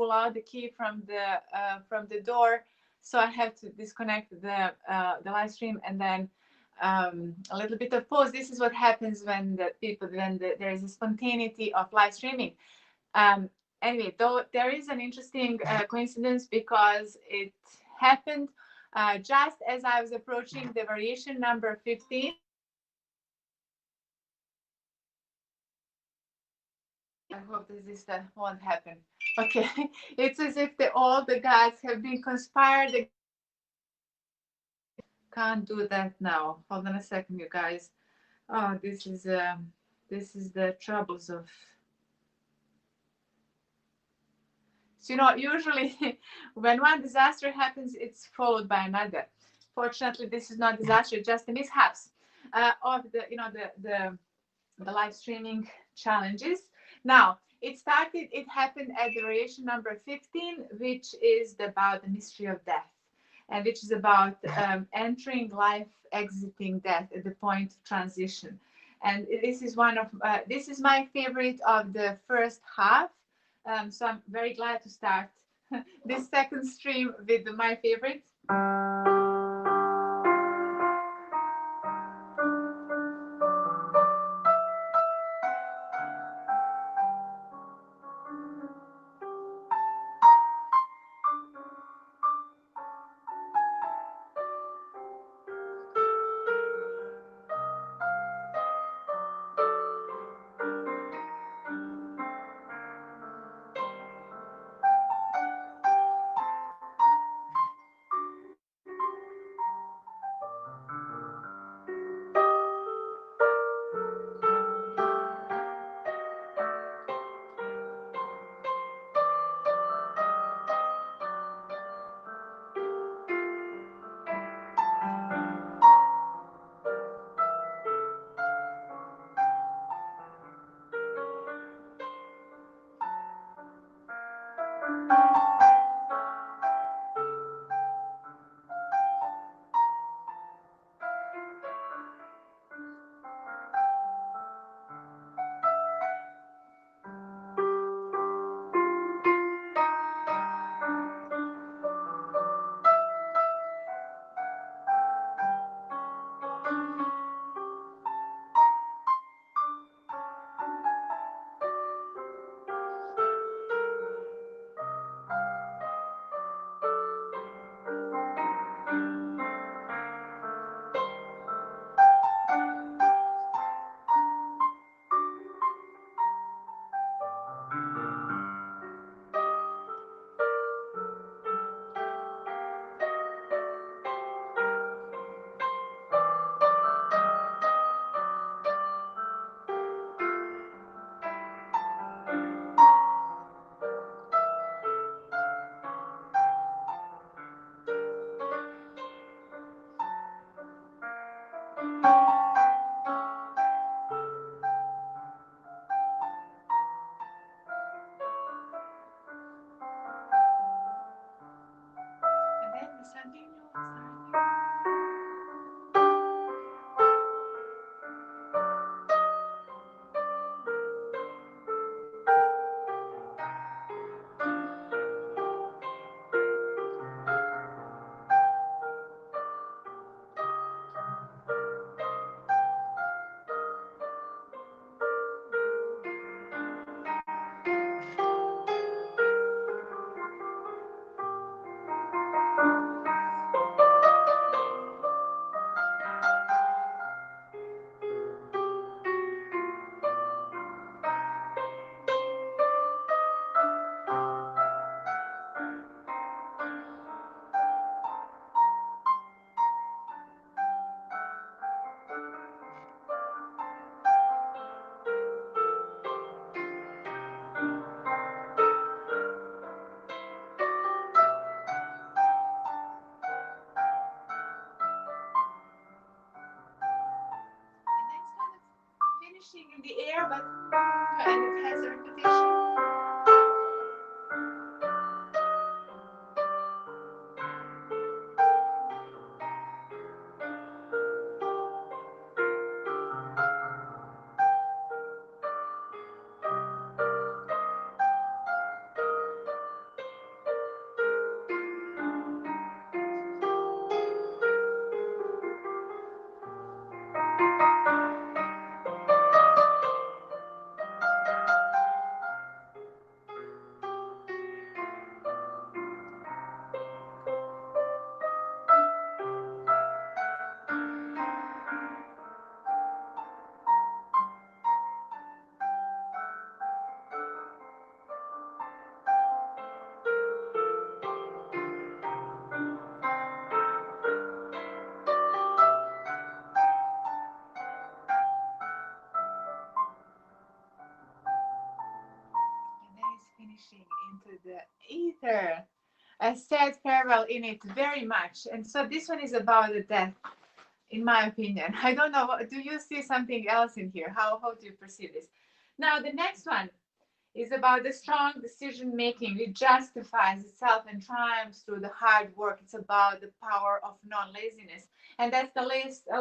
pull out the key from the door, so I have to disconnect the live stream, and then a little bit of pause. This is what happens when there is a spontaneity of live streaming. Anyway, though there is an interesting coincidence, because it happened just as I was approaching the variation number 15. I hope this won't happen. Okay, it's as if all the gods have been conspired. Can't do that now. Hold on a second, you guys. Oh, this is the troubles of. So, usually when one disaster happens, it's followed by another. Fortunately, this is not disaster, just the mishaps of the live streaming challenges. Now, it happened at the variation number 15, which is about the mystery of death, and which is about entering life, exiting death at the point of transition. And this is this is my favorite of the first half. So I'm very glad to start this second stream with my favorite. ether, a sad farewell in it very much. And so this one is about the death, in my opinion. I don't know. Do you see something else in here? How do you perceive this? Now, the next one is about the strong decision making. It justifies itself and triumphs through the hard work. It's about the power of non-laziness. And that's the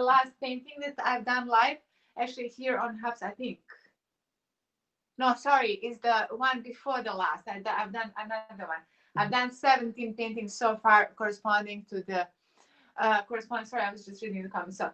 last painting that I've done live, actually here on Hubs, I think. No, sorry, is the one before the last. I've done another one. I've done 17 paintings so far, corresponding to the sorry, I was just reading the comments. So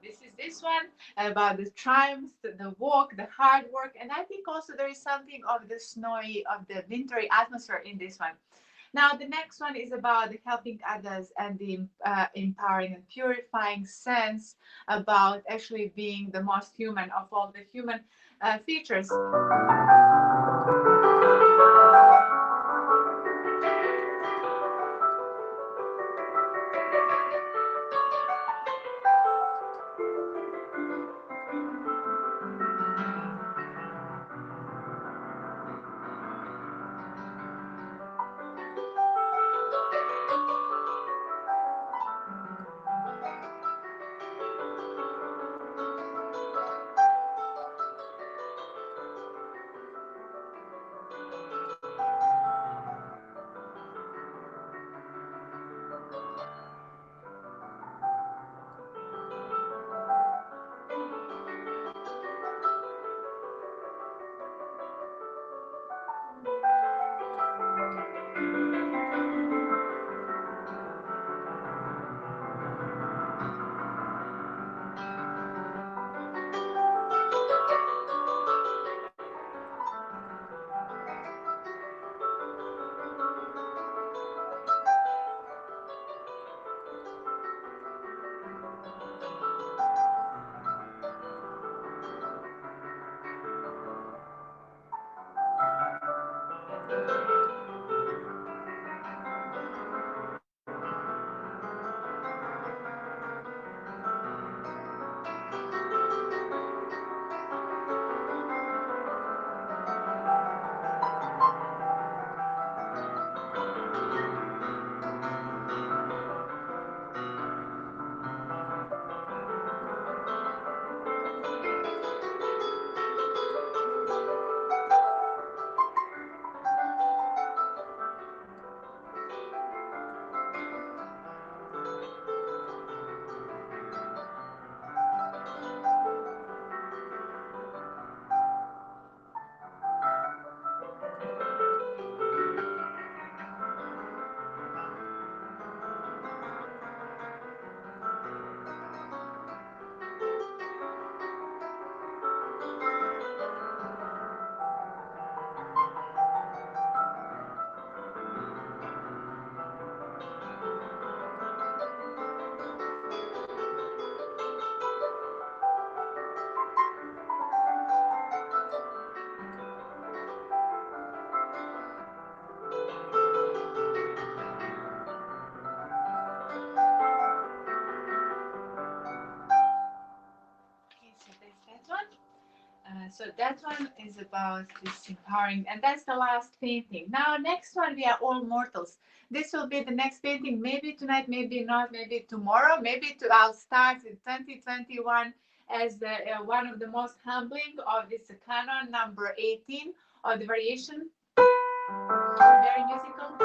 this is this one about the triumphs, the walk, the hard work, and I think also there is something of the snowy, of the wintry atmosphere in this one. Now, the next one is about the helping others and the empowering and purifying sense, about actually being the most human of all the human features. that one is about this empowering, and that's the last painting. Now, next one, we are all mortals. This will be the next painting, maybe tonight, maybe not, maybe tomorrow, maybe I'll start in 2021 as one of the most humbling of this canon number 18 of the variation. Very musical.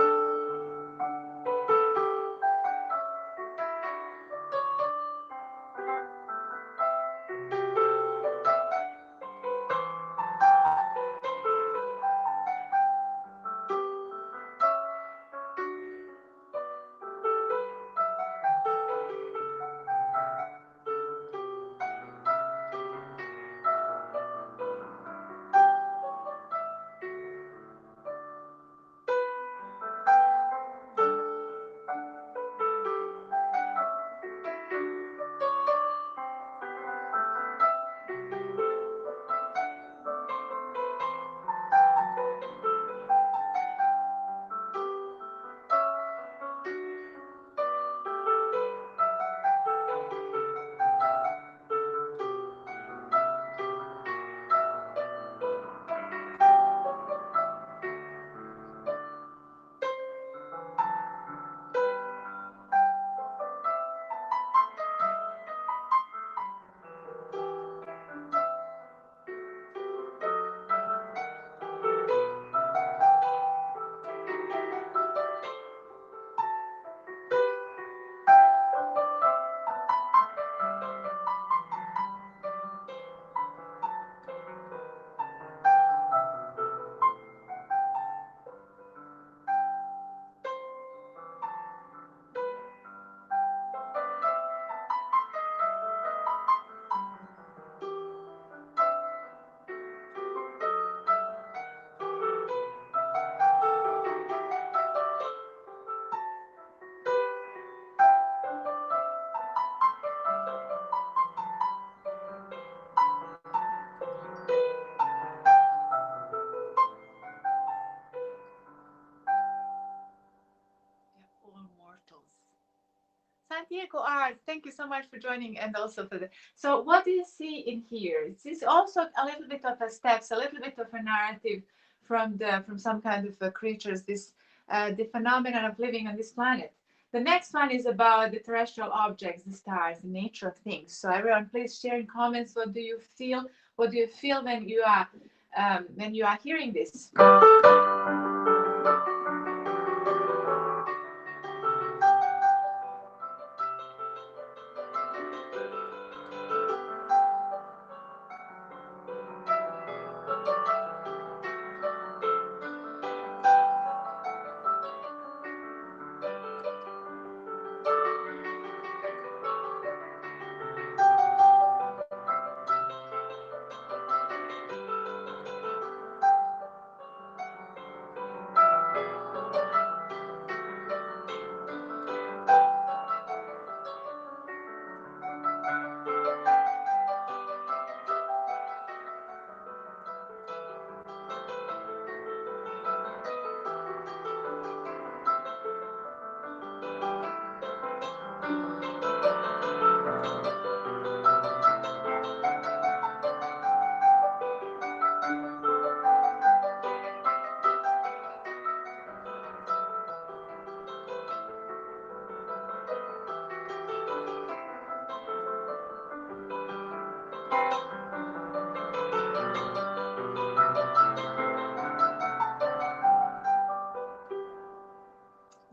Santiago Art, thank you so much for joining and also for the. So, what do you see in here? It is also a little bit of a steps, a little bit of a narrative from some kind of creatures. This the phenomenon of living on this planet. The next one is about the terrestrial objects, the stars, the nature of things. So, everyone, please share in comments. What do you feel? What do you feel when you are hearing this?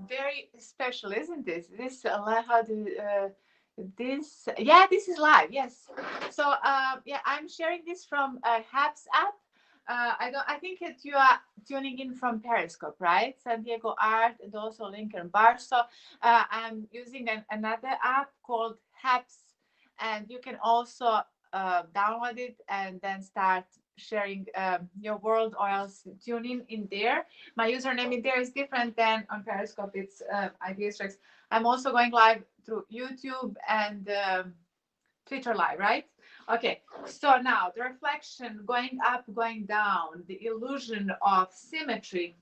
Very special, isn't this? This how do this? Yeah, this is live. Yes. So yeah, I'm sharing this from Habs app. I don't. I think that you are tuning in from Periscope, right? Santiago Art and also Lincoln Bar. So I'm using another app called Habs, and you can also download it and then start sharing your world or else tune in there. My username in there is different than on Periscope. It's Ideas Rex. I'm also going live through YouTube and Twitter live, right? Okay, so now the reflection going up, going down, the illusion of symmetry.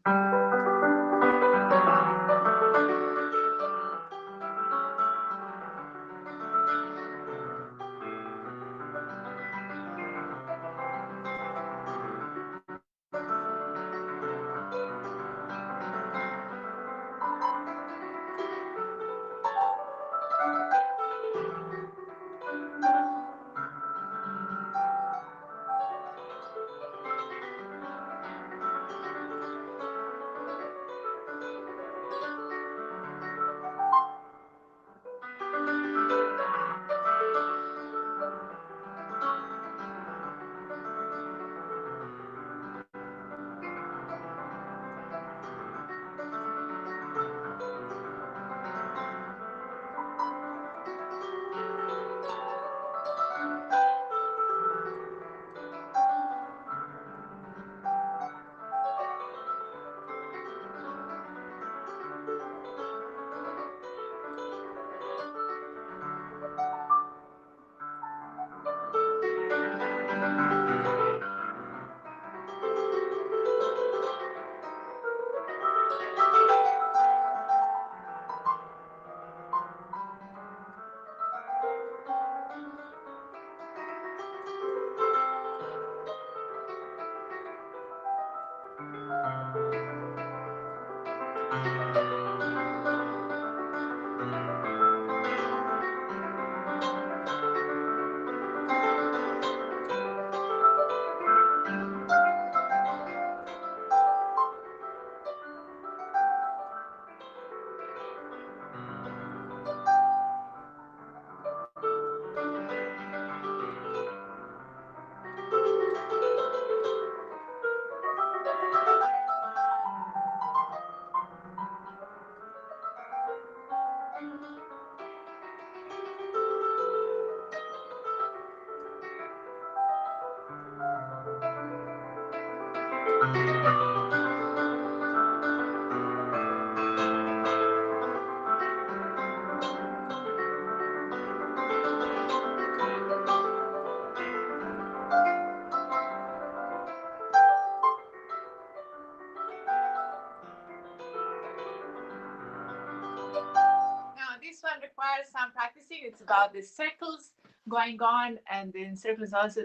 one requires some practicing. It's about the circles going on, and in circles also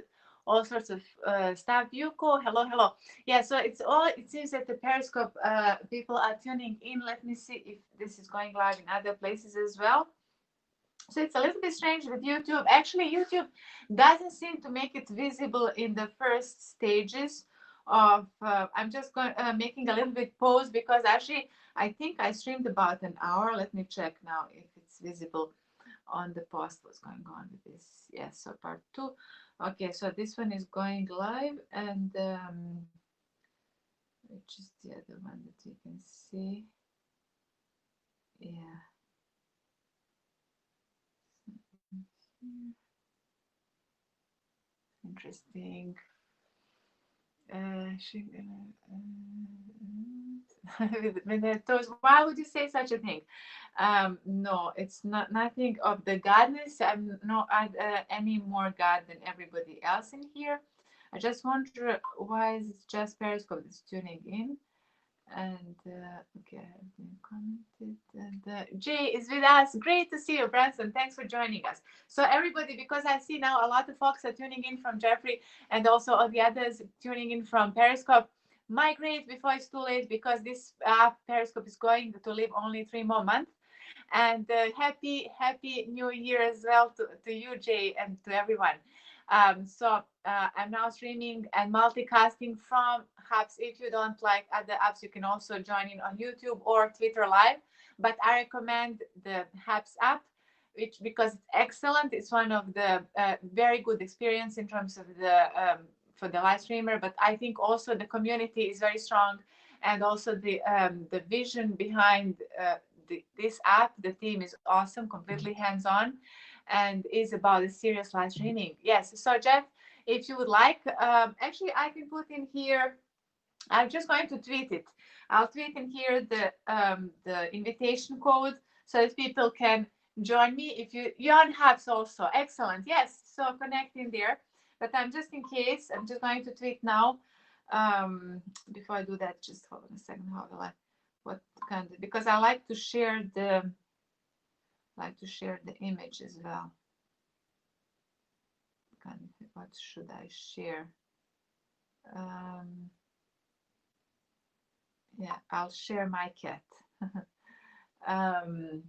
all sorts of stuff. Yuko, hello, hello. Yeah, so it's all. It seems that the Periscope people are tuning in. Let me see if this is going live in other places as well. So it's a little bit strange with YouTube. Actually, YouTube doesn't seem to make it visible in the first stages of. I'm just going making a little bit pause because actually I think I streamed about an hour. Let me check now if it's visible on the post. What's going on with this? Yes, so part 2. Okay, so this one is going live, and which is the other one that you can see? Yeah. Interesting. With the toes. Why would you say such a thing? No, it's not nothing of the godness. I'm not any more God than everybody else in here. I just wonder why is it just Periscope that's tuning in. And okay, I have been commented. And Jay is with us. Great to see you, Branson. Thanks for joining us. So everybody, because I see now a lot of folks are tuning in from Jeffrey, and also all the others tuning in from Periscope. Migrate before it's too late, because this Periscope is going to live only 3 more months. And happy New Year as well to you, Jay, and to everyone. So I'm now streaming and multicasting from hubs. If you don't like other apps, you can also join in on YouTube or Twitter Live. But I recommend the Hubs app, which because it's excellent. It's one of the very good experience in terms of the for the live streamer. But I think also the community is very strong, and also the vision behind this app. The team is awesome, completely hands-on, and is about the serious live streaming. Yes. So Jeff, if you would like, actually I can put in here. I'm just going to tweet it. I'll tweet in here the invitation code so that people can join me. If you're on Hubs also, excellent. Yes, so connect in there. But I'm just in case. I'm just going to tweet now. Before I do that, just hold on a second. How will I? What kind of? Because I like to share the image as well. What should I share? Yeah, I'll share my cat. um,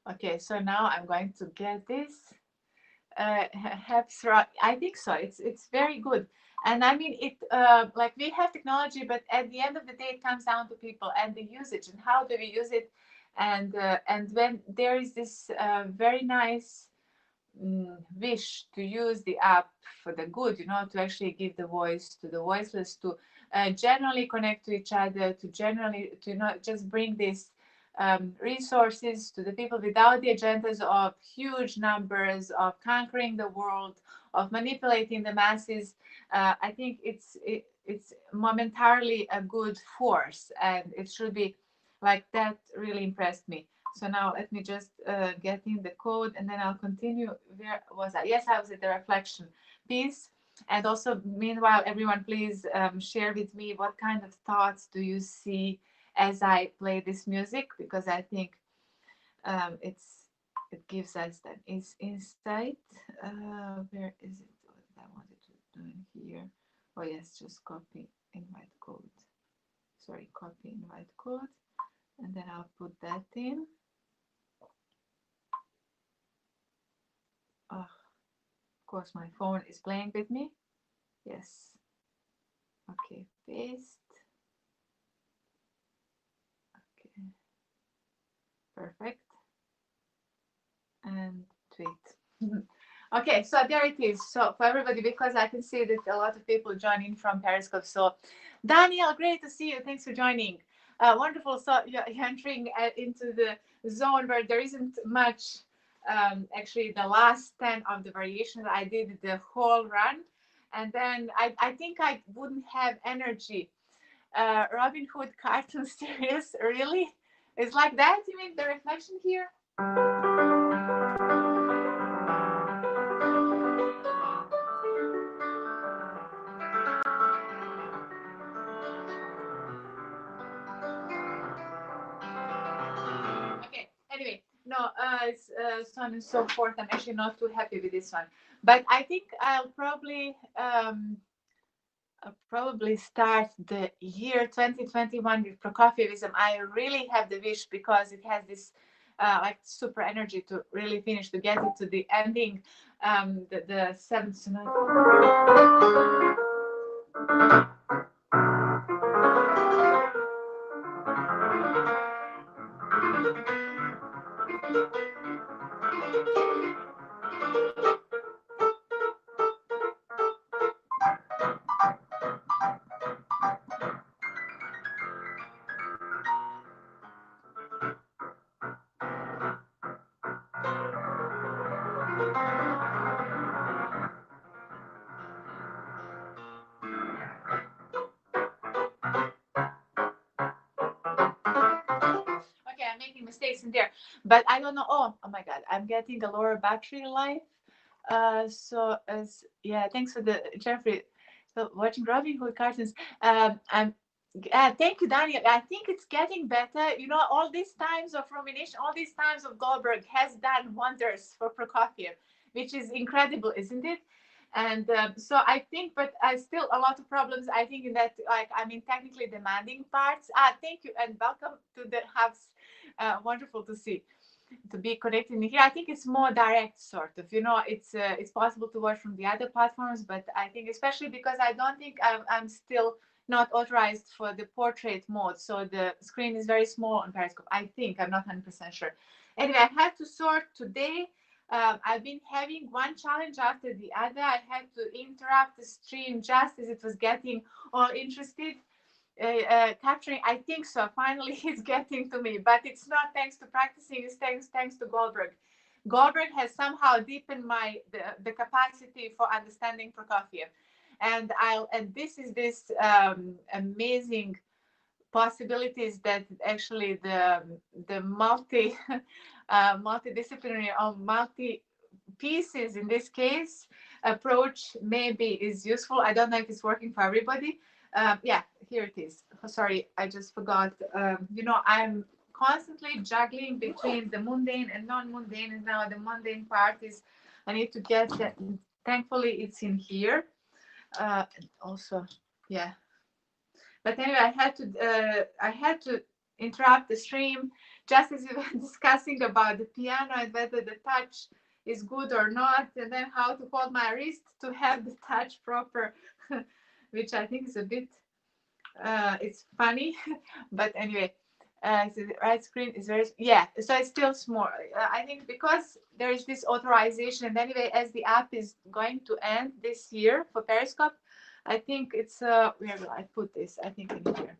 okay, so now I'm going to get this. I think so. It's very good, and I mean it. Like we have technology, but at the end of the day, it comes down to people and the usage and how do we use it, and when there is this very nice wish to use the app for the good, to actually give the voice to the voiceless, to generally connect to each other, to generally to not just bring this resources to the people without the agendas of huge numbers, of conquering the world, of manipulating the masses. I think it's momentarily a good force, and it should be like that. Really impressed me. So now let me just get in the code, and then I'll continue. Where was I? Yes, I was at the reflection piece. And also, meanwhile, everyone, please share with me what kind of thoughts do you see as I play this music, because I think it gives us that insight. Where is it? What I wanted to do in here? Oh yes, just copy invite code. Sorry, copy invite code, and then I'll put that in. Oh, of course, my phone is playing with me. Yes. Okay, paste. Okay, perfect. And tweet. Okay, so there it is. So for everybody, because I can see that a lot of people join in from Periscope, so Daniel, great to see you. Thanks for joining. Wonderful. So you're entering into the zone where there isn't much. Actually, the last 10 of the variations, I did the whole run. And then I think I wouldn't have energy. Robin Hood cartoon series, really? It's like that? You mean the reflection here? Okay. Anyway, no, so on and so forth. I'm actually not too happy with this one, but I think I'll probably start the year 2021 with Prokofievism. I really have the wish because it has this like super energy to really finish to get it to the ending. The seventh sonata. Okay, I'm making mistakes in there, but I don't know. Oh my God, I'm getting a lower battery life. So as yeah, thanks for the Jeffrey. So watching Robin Hood cartoons. I'm thank you, Daniel. I think it's getting better. You know, all these times of rumination, all these times of Goldberg has done wonders for Prokofiev, which is incredible, isn't it? And so I think, but I still a lot of problems. I think in that, like, I mean, technically demanding parts. Thank you and welcome to the house. Wonderful to see to be connected in here. I think it's more direct, sort of. You know, it's possible to watch from the other platforms, but I think especially because I don't think I'm still not authorized for the portrait mode, so the screen is very small on Periscope. I think I'm not 100% sure. Anyway, I had to sort today. I've been having one challenge after the other. I had to interrupt the stream just as it was getting all interested capturing. I think so. Finally, it's getting to me, but it's not thanks to practicing. It's thanks to Goldberg. Goldberg has somehow deepened the capacity for understanding Prokofiev, and this is this amazing possibilities that actually the multidisciplinary or multi pieces in this case approach maybe is useful. I don't know if it's working for everybody. Yeah, here it is. Sorry, I just forgot. You know, I'm constantly juggling between the mundane and non-mundane, and now the mundane part is I need to get that. Thankfully, it's in here. Also, yeah. But anyway, I had to interrupt the stream just as we were discussing about the piano and whether the touch is good or not, and then how to hold my wrist to have the touch proper, which I think is a bit it's funny, but anyway. So the right screen is very so it's still small. I think because there is this authorization, and anyway, as the app is going to end this year for Periscope, I think it's where will I put this? I think in here.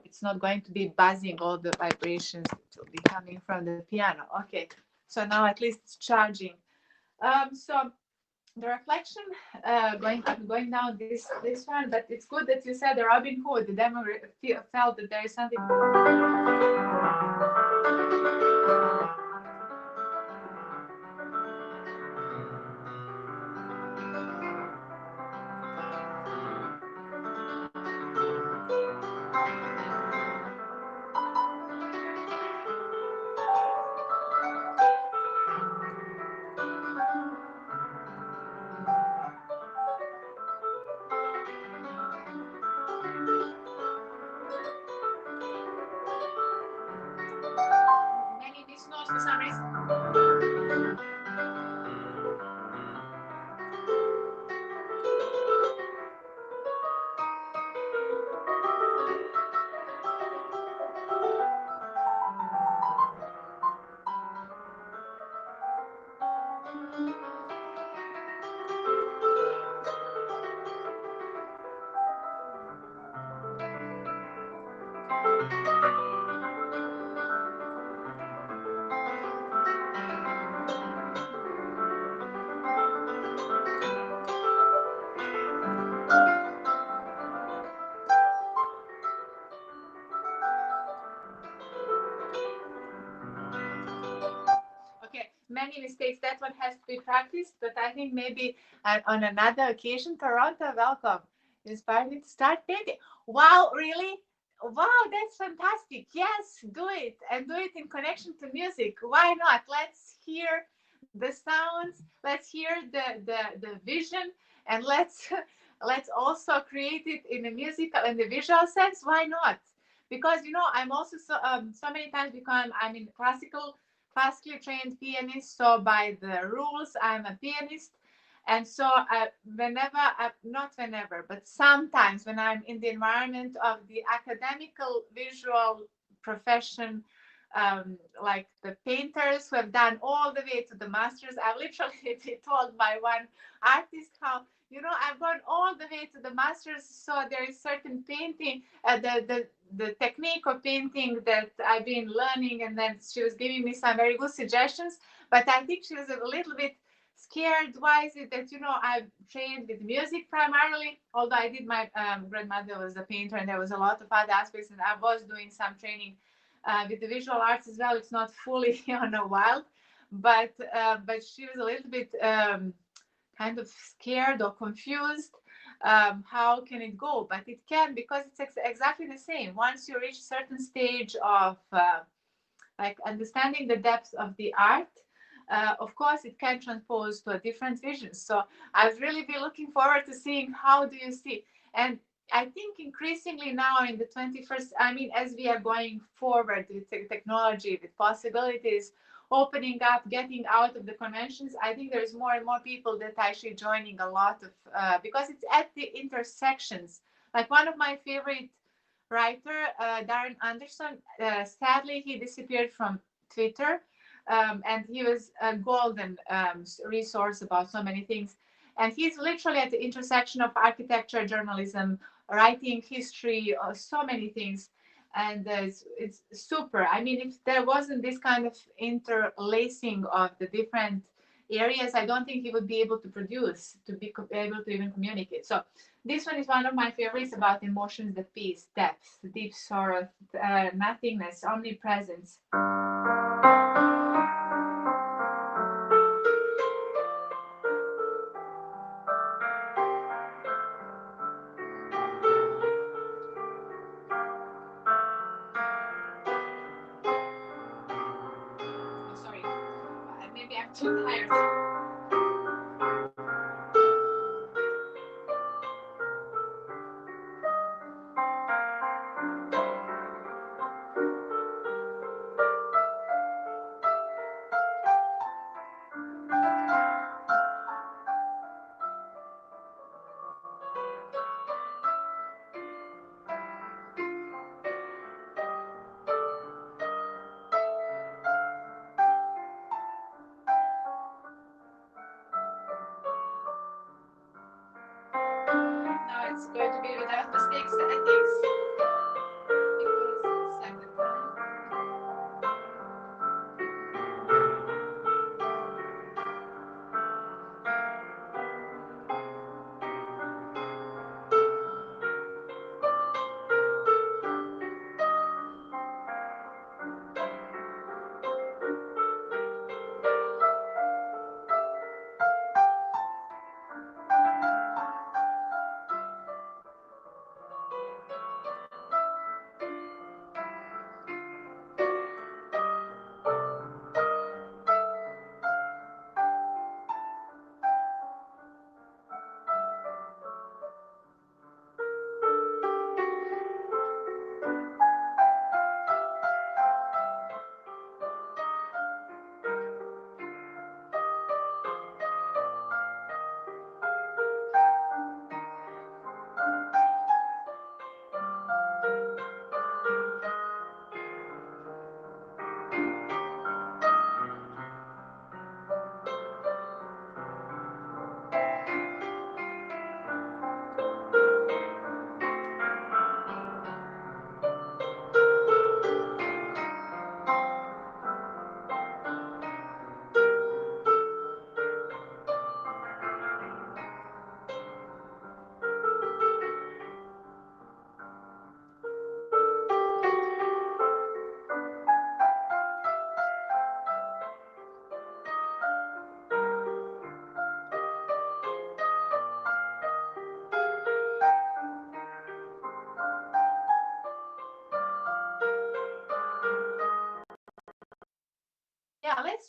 It's not going to be buzzing all the vibrations. It will be coming from the piano. Okay, so now at least it's charging. So the reflection going up, going down this one, but it's good that you said the Robin Hood. The demo felt that there is something. many mistakes. That one has to be practiced, but I think maybe on another occasion, Toronto, welcome. Inspired me to start painting. Wow, really? Wow, that's fantastic. Yes, do it, and do it in connection to music. Why not? Let's hear the sounds, let's hear the vision, and let's also create it in a musical and the visual sense. Why not? Because I'm also so many times, because I'm in classically trained pianist, so by the rules I'm a pianist. And so not whenever, but sometimes when I'm in the environment of the academical visual profession, like the painters who have done all the way to the masters, I've literally been told by one artist how, I've gone all the way to the masters. So there is certain painting, the technique of painting that I've been learning, and then she was giving me some very good suggestions. But I think she was a little bit scared. Why is it that I've trained with music primarily, although I did, my grandmother was a painter, and there was a lot of other aspects, and I was doing some training with the visual arts as well. It's not fully on a wild, but she was a little bit kind of scared or confused. How can it go? But it can, because it's exactly the same. Once you reach a certain stage of like understanding the depth of the art, of course it can transpose to a different vision. So I've really been looking forward to seeing how do you see. And I think increasingly now in the 21st, I mean, as we are going forward with technology, with possibilities opening up, getting out of the conventions, I think there's more and more people that are actually joining a lot of, because it's at the intersections. Like one of my favorite writer, Darren Anderson, sadly he disappeared from Twitter, and he was a golden resource about so many things. And he's literally at the intersection of architecture, journalism, writing, history, so many things. And it's super. I mean, if there wasn't this kind of interlacing of the different areas, I don't think he would be able to produce, to be able to even communicate. So this one is one of my favorites, about emotions, the peace, depth, deep sorrow, nothingness, omnipresence. Maybe I'm too tired. Now it's going to be without mistakes, I think, because it's second time.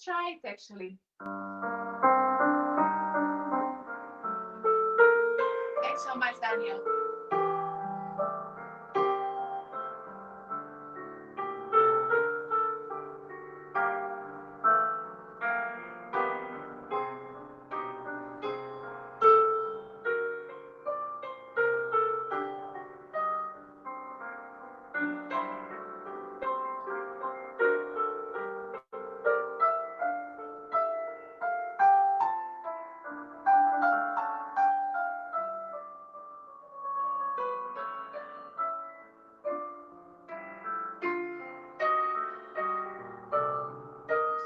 try it actually. Thanks so much, Daniel.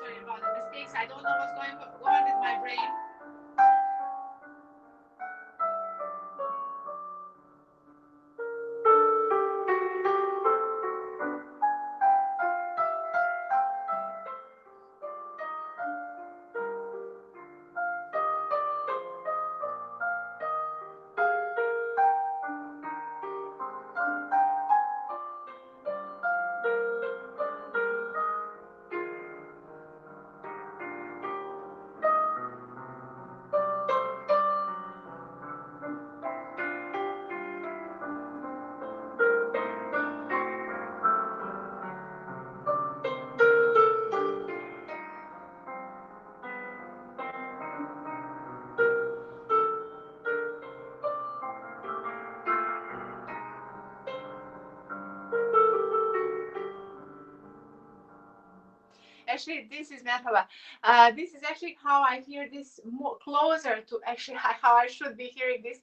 Sorry about the mistakes. I don't know what's going on with my brain. Actually, this is Merhaba. This is actually how I hear this more closer to actually how I should be hearing this.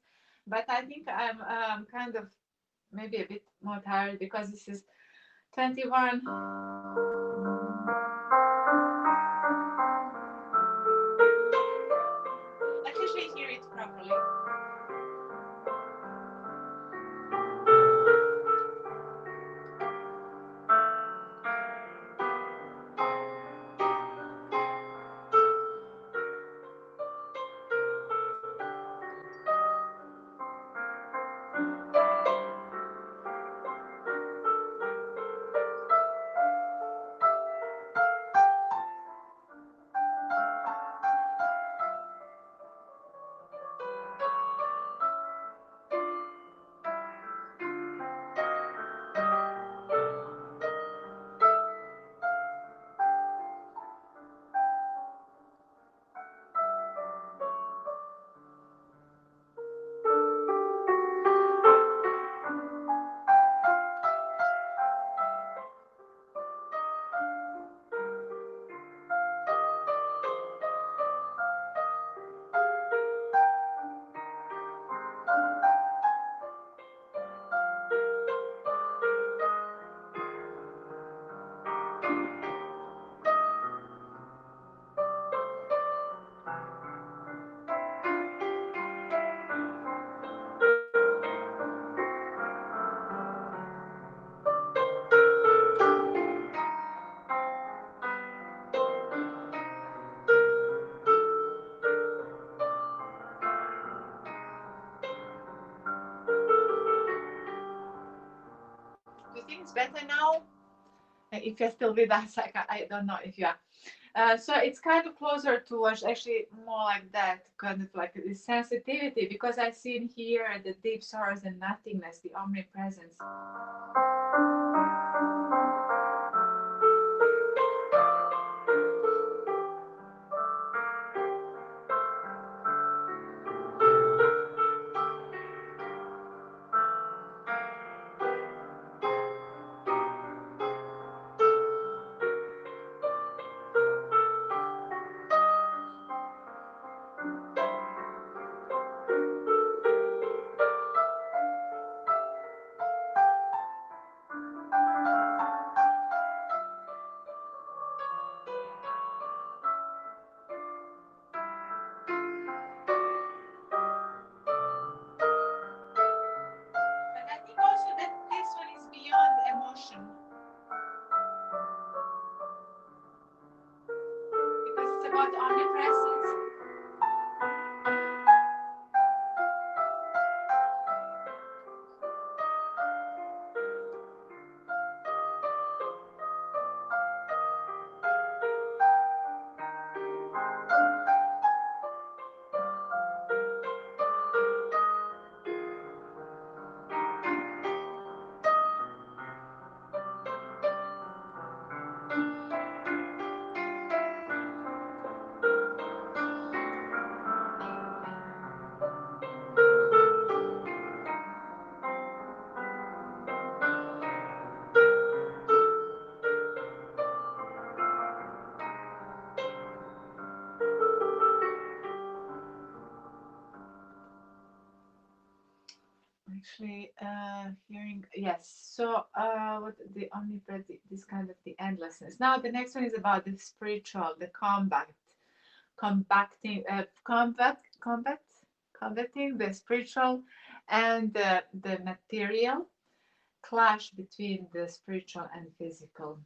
But I think I'm kind of maybe a bit more tired because this is 21. Let's actually hear it properly. Do you think it's better now? If you're still with us, like, I don't know if you are. So it's kind of closer towards actually more like that, kind of like the sensitivity, because I see in here the deep sorrows and nothingness, the omnipresence. actually hearing, yes. So what the omnipresent, this kind of the endlessness. Now the next one is about the spiritual, the compacting, combating the spiritual and the material, clash between the spiritual and physical.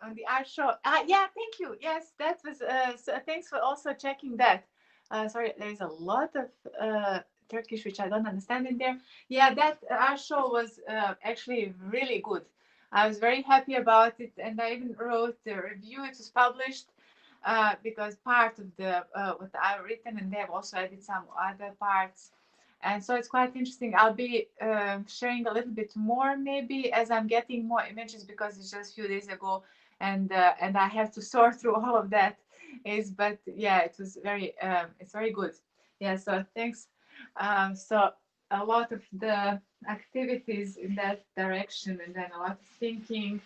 On the art show. Yeah, thank you. Yes, that was. So thanks for also checking that. Sorry, there's a lot of Turkish which I don't understand in there. Yeah, that art show was actually really good. I was very happy about it, and I even wrote the review. It was published because part of the what I've written, and they've also added some other parts. And so it's quite interesting. I'll be sharing a little bit more maybe as I'm getting more images because it's just a few days ago, and I have to sort through all of that. But yeah, it was it's very good. Yeah, so thanks. So a lot of the activities in that direction, and then a lot of thinking,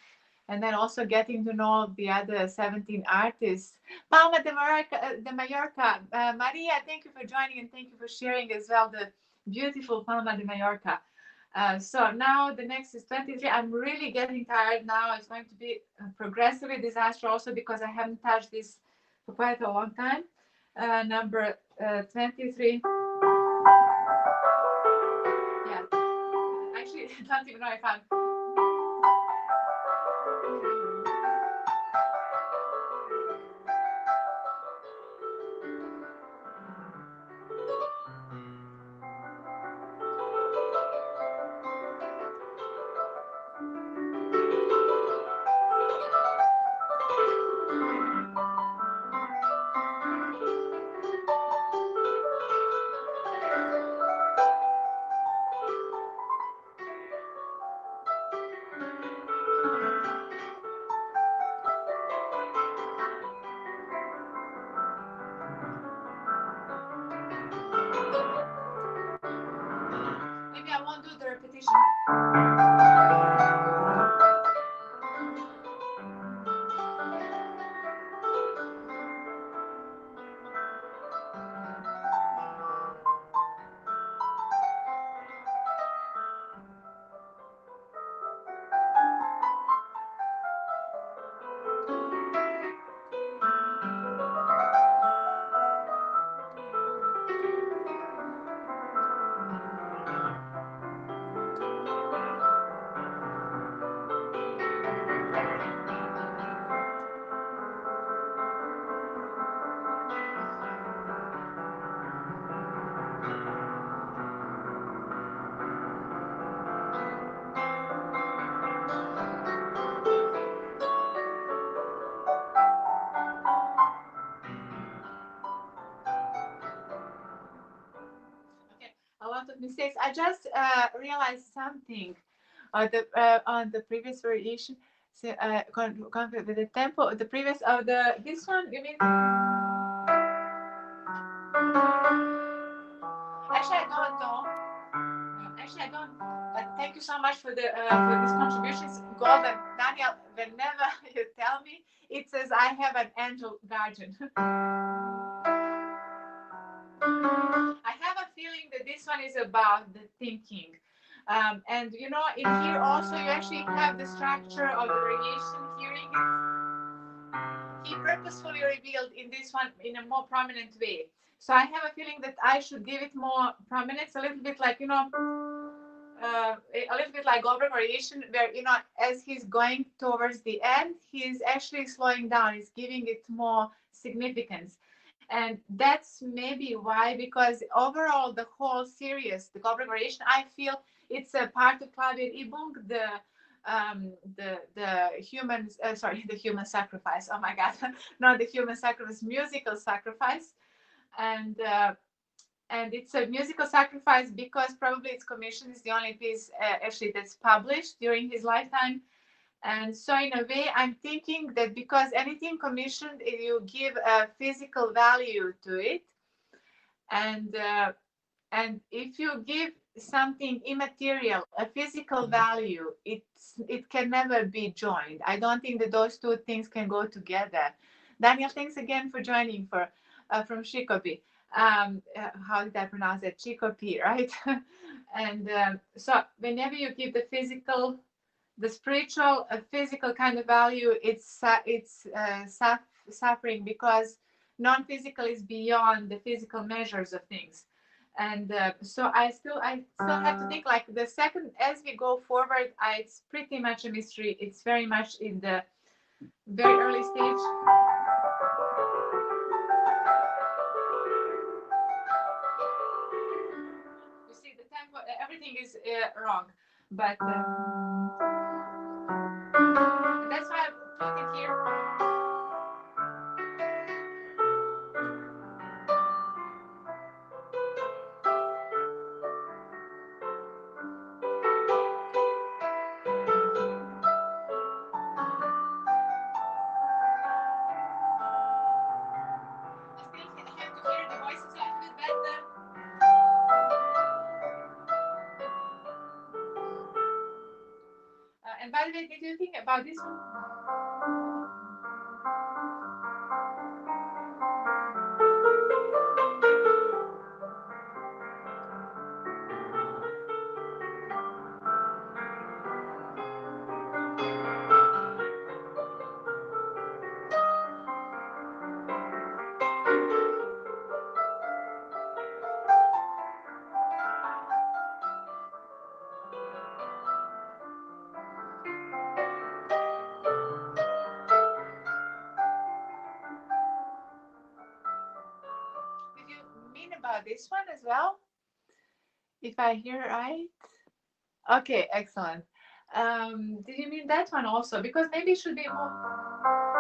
and then also getting to know the other 17 artists. Palma de Mallorca. Maria, thank you for joining and thank you for sharing as well the beautiful Palma de Mallorca. So now the next is 23. I'm really getting tired now. It's going to be a progressively disaster also because I haven't touched this for quite a long time. Number 23. Yeah, actually, I don't even know if I'm. Maybe I won't do the repetition. case, I just realized something on the previous variation. So, with the tempo, the previous this one. You mean? Actually, I don't know. Actually, I don't. But thank you so much for these contributions, Goldberg. Daniel, whenever you tell me, it says I have an angel guardian. I have a feeling that this one is about the thinking. And you know, in here also you actually have the structure of the variation. Hearing it, he purposefully revealed in this one in a more prominent way. So I have a feeling that I should give it more prominence, a little bit like, you know, a little bit like Goldberg Variation, where, you know, as he's going towards the end, he's actually slowing down, he's giving it more significance. And that's maybe why, because overall the whole series, the Goldberg Variation, I feel it's a part of Klavierübung, the human, the human sacrifice. Oh my God, not the human sacrifice, musical sacrifice. And it's a musical sacrifice because probably its commission is the only piece actually that's published during his lifetime. And so in a way, I'm thinking that because anything commissioned, you give a physical value to it. And if you give something immaterial a physical value, it can never be joined. I don't think that those two things can go together. Daniel, thanks again for joining from Shikopi. How did I pronounce it? Shikopi, right? And so whenever you give the physical, the spiritual, a physical kind of value, it's suffering, because non-physical is beyond the physical measures of things. And so I still have to think, like, the second, as we go forward, it's pretty much a mystery. It's very much in the very early stage. You see the tempo, everything is wrong, but that's why I put it here. And by the way, did you think about this one? Did you mean about this one as well? If I hear right? Okay, excellent. Did you mean that one also? Because maybe it should be more.